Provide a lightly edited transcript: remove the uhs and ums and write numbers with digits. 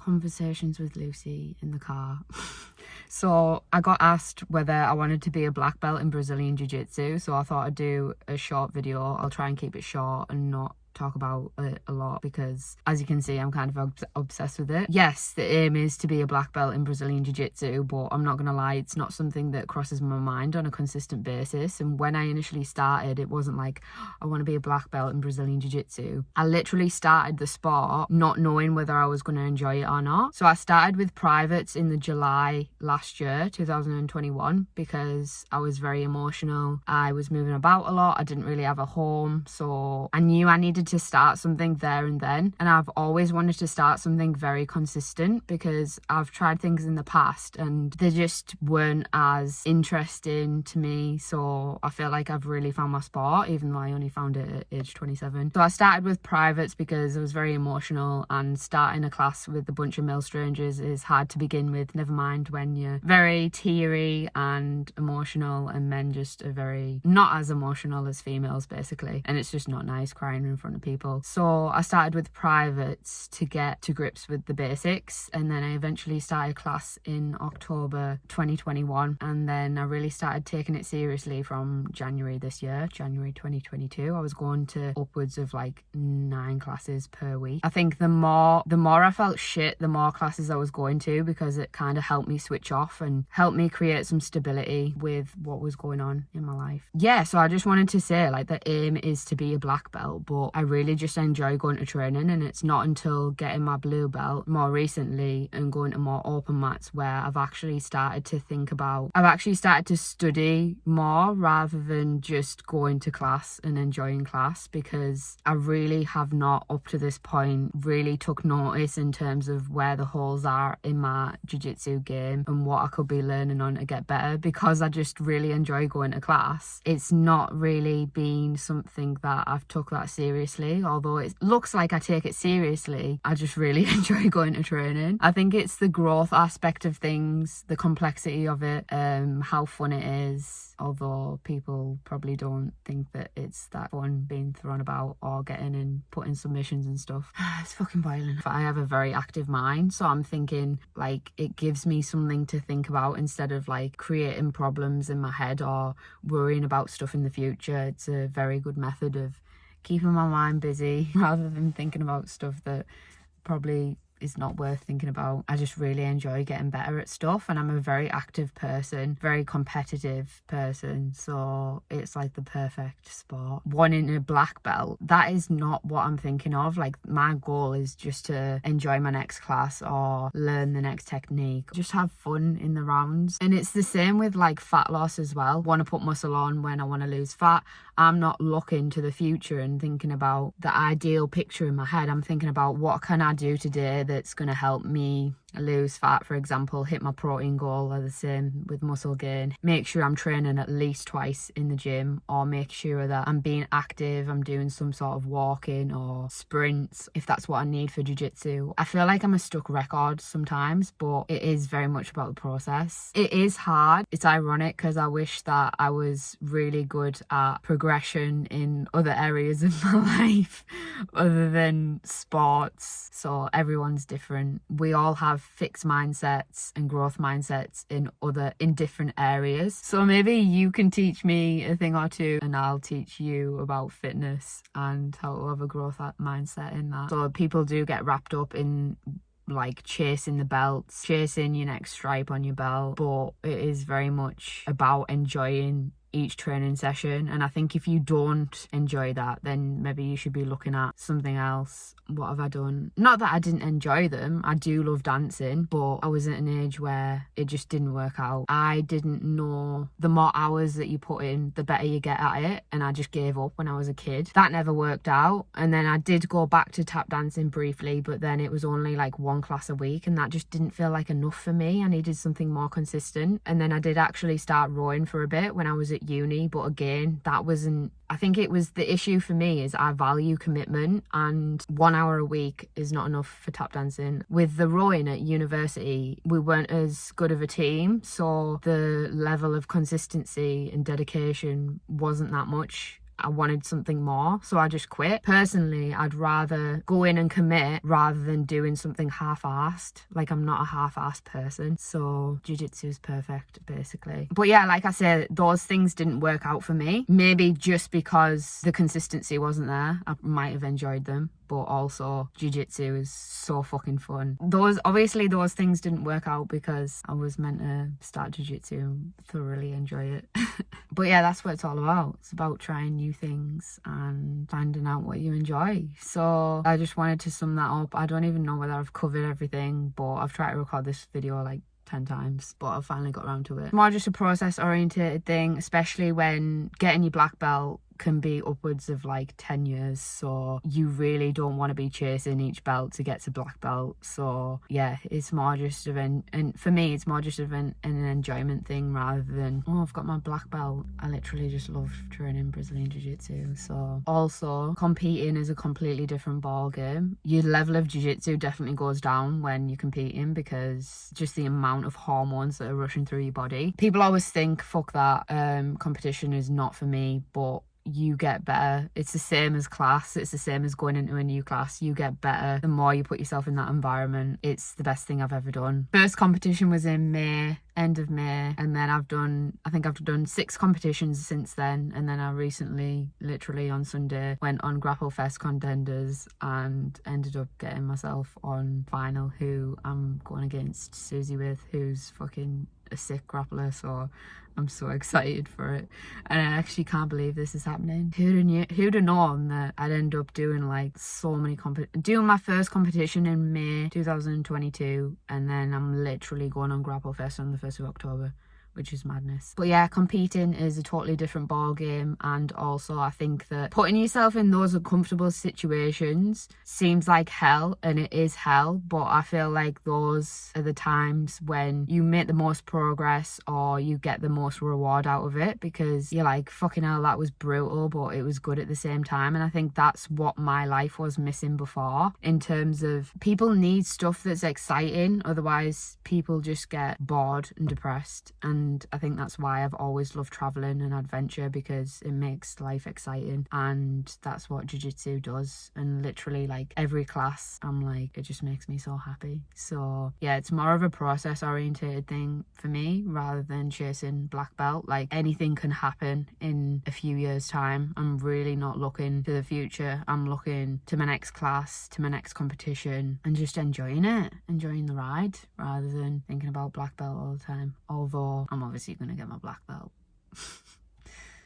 Conversations with Lucy in the car. So I got asked whether I wanted to be a black belt in Brazilian Jiu-Jitsu, so I thought I'd do a short video. I'll try and keep it short and not talk about it a lot because, as you can see, I'm kind of obsessed with it. Yes, the aim is to be a black belt in Brazilian Jiu-Jitsu, but I'm not gonna lie, it's not something that crosses my mind on a consistent basis. And when I initially started, it wasn't like, I want to be a black belt in Brazilian Jiu-Jitsu. I literally started the sport not knowing whether I was going to enjoy it or not. So I started with privates in the July last year, 2021, because I was very emotional. I was moving about a lot. I didn't really have a home, so I knew I needed to start something there and then. And I've always wanted to start something very consistent because I've tried things in the past and they just weren't as interesting to me. So I feel like I've really found my sport, even though I only found it at age 27. So I started with privates because I was very emotional, and starting a class with a bunch of male strangers is hard to begin with, never mind when you're very teary and emotional, and men just are very not as emotional as females basically, and it's just not nice crying in front of people. So I started with privates to get to grips with the basics, and then I eventually started class in October 2021, and then I really started taking it seriously from January this year, January 2022. I was going to upwards of like 9 classes per week. I think the more I felt shit, the more classes I was going to, because it kind of helped me switch off and helped me create some stability with what was going on in my life. Yeah, so I just wanted to say, like, the aim is to be a black belt, but I really just enjoy going to training, and it's not until getting my blue belt more recently and going to more open mats where I've actually started to study more rather than just going to class and enjoying class, because I really have not up to this point really took notice in terms of where the holes are in my jiu-jitsu game and what I could be learning on to get better, because I just really enjoy going to class. It's not really been something that I've took that seriously, although it looks like I take it seriously. I just really enjoy going to training. I think it's the growth aspect of things, the complexity of it, how fun it is, although people probably don't think that it's that fun being thrown about or getting and putting submissions and stuff. It's fucking boiling. But I have a very active mind, so I'm thinking like it gives me something to think about instead of like creating problems in my head or worrying about stuff in the future. It's a very good method of keeping my mind busy rather than thinking about stuff that probably is not worth thinking about. I just really enjoy getting better at stuff, and I'm a very active person, very competitive person, so it's like the perfect sport. Wanting a black belt, that is not what I'm thinking of. Like, my goal is just to enjoy my next class or learn the next technique, just have fun in the rounds. And it's the same with like fat loss as well. Want to put muscle on when I want to lose fat. I'm not looking to the future and thinking about the ideal picture in my head. I'm thinking about what can I do today that's going to help me lose fat, for example, hit my protein goal, or the same with muscle gain. Make sure I'm training at least twice in the gym, or make sure that I'm being active, I'm doing some sort of walking or sprints if that's what I need for jiu-jitsu. I feel like I'm a stuck record sometimes, but it is very much about the process. It is hard. It's ironic because I wish that I was really good at progression in other areas of my life other than sports. So everyone's different. We all have fixed mindsets and growth mindsets in different areas. So maybe you can teach me a thing or two, and I'll teach you about fitness and how to have a growth mindset in that. So people do get wrapped up in like chasing the belts, chasing your next stripe on your belt, but it is very much about enjoying each training session. And I think if you don't enjoy that, then maybe you should be looking at something else. What have I done? Not that I didn't enjoy them. I do love dancing, but I was at an age where it just didn't work out. I didn't know the more hours that you put in, the better you get at it, and I just gave up when I was a kid. That never worked out. And then I did go back to tap dancing briefly, but then it was only like 1 class a week, and that just didn't feel like enough for me. I needed something more consistent. And then I did actually start rowing for a bit when I was at uni, but again, that wasn't, I think it was the issue for me is I value commitment, and 1 hour a week is not enough for tap dancing. With the rowing at university, we weren't as good of a team, so the level of consistency and dedication wasn't that much I wanted something more, so I just quit. Personally, I'd rather go in and commit rather than doing something half-assed. Like, I'm not a half-assed person, so jiu-jitsu is perfect, basically. But yeah, like I said, those things didn't work out for me. Maybe just because the consistency wasn't there. I might have enjoyed them, but also jiu-jitsu is so fucking fun. Obviously those things didn't work out because I was meant to start jiu-jitsu and thoroughly enjoy it. But yeah, that's what it's all about. It's about trying new things and finding out what you enjoy. So I just wanted to sum that up. I don't even know whether I've covered everything, but I've tried to record this video like 10 times, but I've finally got around to it. More just a process oriented thing, especially when getting your black belt can be upwards of like 10 years, so you really don't want to be chasing each belt to get to black belt. So yeah, it's more just of and for me it's more just of an enjoyment thing rather than, oh, I've got my black belt. I literally just love training Brazilian jiu-jitsu. So also, competing is a completely different ball game. Your level of jiu-jitsu definitely goes down when you're competing because just the amount of hormones that are rushing through your body. People always think, fuck that, competition is not for me, but you get better. It's the same as class. It's the same as going into a new class. You get better the more you put yourself in that environment. It's the best thing I've ever done. First competition was in May, end of May, and then I think I've done 6 competitions since then. And then I recently, literally on Sunday, went on Grapple Fest Contenders and ended up getting myself on final, who I'm going against Susie with, who's fucking a sick grappler. So I'm so excited for it, and I actually can't believe this is happening. Who'd have known that I'd end up doing like so many doing my first competition in May 2022, and then I'm literally going on Grapple Fest on the 1st of October, which is madness. But yeah, competing is a totally different ball game, and also I think that putting yourself in those uncomfortable situations seems like hell, and it is hell, but I feel like those are the times when you make the most progress or you get the most reward out of it, because you're like, fucking hell, that was brutal, but it was good at the same time. And I think that's what my life was missing before, in terms of people need stuff that's exciting, otherwise people just get bored and depressed. And I think that's why I've always loved traveling and adventure, because it makes life exciting, and that's what jiu-jitsu does. And literally, like, every class, I'm like, it just makes me so happy. So yeah, it's more of a process oriented thing for me rather than chasing black belt. Like, anything can happen in a few years time. I'm really not looking to the future. I'm looking to my next class, to my next competition, and just enjoying the ride rather than thinking about black belt all the time, although I'm obviously going to get my black belt.